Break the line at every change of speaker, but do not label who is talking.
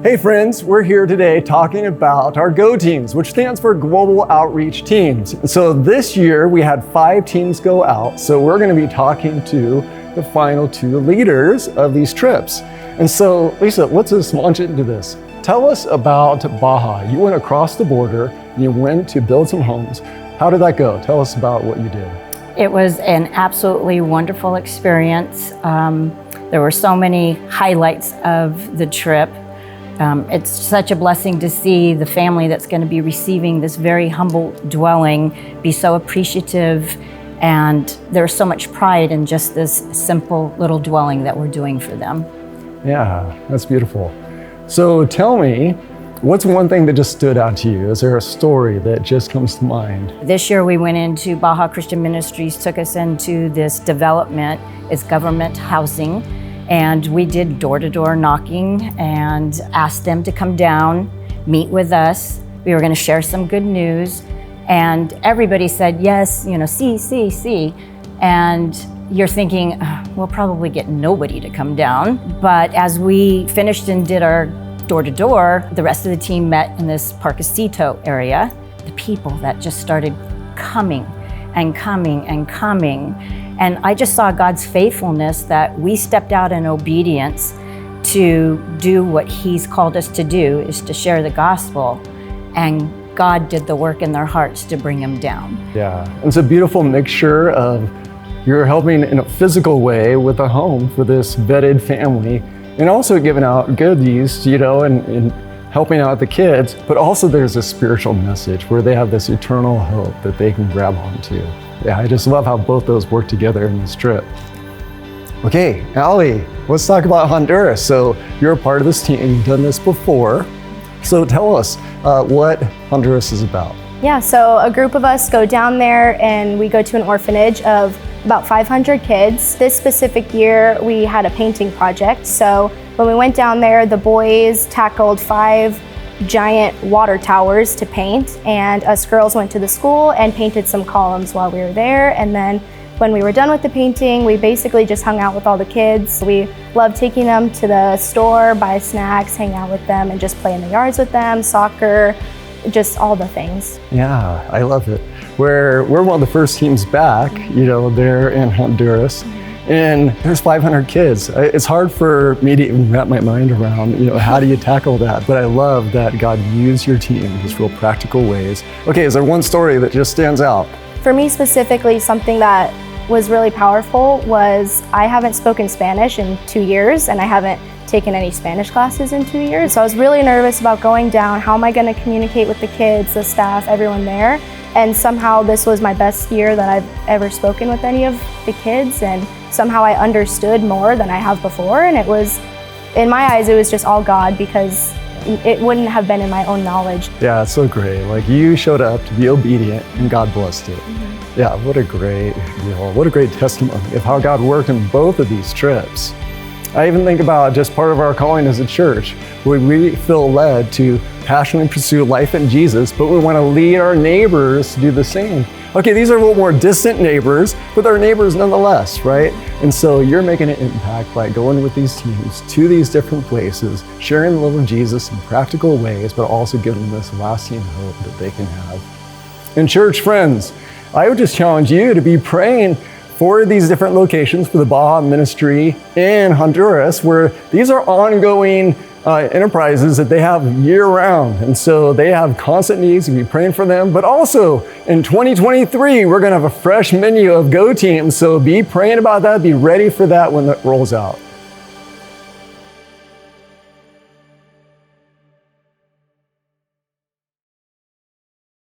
Hey friends, we're here today talking about our GO teams, which stands for Global Outreach Teams. So this year we had 5 teams go out. So we're going to be talking to the final 2 leaders of these trips. And so Lisa, let's just launch into this. Tell us about Baja. You went across the border, you went to build some homes. How did that go? Tell us about what you did.
It was an absolutely wonderful experience. There were so many highlights of the trip. It's such a blessing to see the family that's going to be receiving this very humble dwelling be so appreciative, and there's so much pride in just this simple little dwelling that we're doing for them.
Yeah, that's beautiful. So tell me, what's one thing that just stood out to you? Is there a story that just comes to mind?
This year we went into Baja Christian Ministries, took us into this development. It's government housing. And we did door-to-door knocking and asked them to come down, meet with us. We were going to share some good news. And everybody said, yes, see. And you're thinking, we'll probably get nobody to come down. But as we finished and did our door-to-door, the rest of the team met in this Parquecito area. The people that just started coming and coming and coming. And I just saw God's faithfulness that we stepped out in obedience to do what He's called us to do, is to share the gospel. And God did the work in their hearts to bring them down.
Yeah, it's a beautiful mixture of you're helping in a physical way with a home for this vetted family, and also giving out goodies, and helping out the kids, but also there's a spiritual message where they have this eternal hope that they can grab onto. Yeah, I just love how both those work together in this trip. Okay, Allie, let's talk about Honduras. So you're a part of this team, you've done this before. So tell us what Honduras is about.
Yeah, so a group of us go down there and we go to an orphanage of about 500 kids. This specific year, we had a painting project. So when we went down there, the boys tackled 5 giant water towers to paint, and us girls went to the school and painted some columns while we were there. And then when we were done with the painting, we basically just hung out with all the kids. We loved taking them to the store, buy snacks, hang out with them, and just play in the yards with them, soccer, just all the things.
Yeah, I love it. We're one of the first teams back, there in Honduras. And there's 500 kids. It's hard for me to even wrap my mind around, how do you tackle that? But I love that God used your team in these real practical ways. Okay, is there one story that just stands out?
For me specifically, something that was really powerful was I haven't spoken Spanish in 2 years, and I haven't taken any Spanish classes in 2 years. So I was really nervous about going down. How am I going to communicate with the kids, the staff, everyone there? And somehow this was my best year that I've ever spoken with any of the kids, and somehow I understood more than I have before. And it was, in my eyes, it was just all God, because it wouldn't have been in my own knowledge.
Yeah, it's so great. Like, you showed up to be obedient and God blessed it. Mm-hmm. Yeah, what a great testimony of how God worked in both of these trips. I even think about just part of our calling as a church, where we feel led to passionately pursue life in Jesus, but we want to lead our neighbors to do the same. Okay, these are a little more distant neighbors, but they're neighbors nonetheless, right? And so you're making an impact by going with these teams to these different places, sharing the love of Jesus in practical ways, but also giving them this lasting hope that they can have. And church friends, I would just challenge you to be praying for these different locations for the Baja ministry in Honduras, where these are ongoing enterprises that they have year-round. And so they have constant needs to be praying for them. But also in 2023, we're going to have a fresh menu of GO teams. So be praying about that. Be ready for that when that rolls out.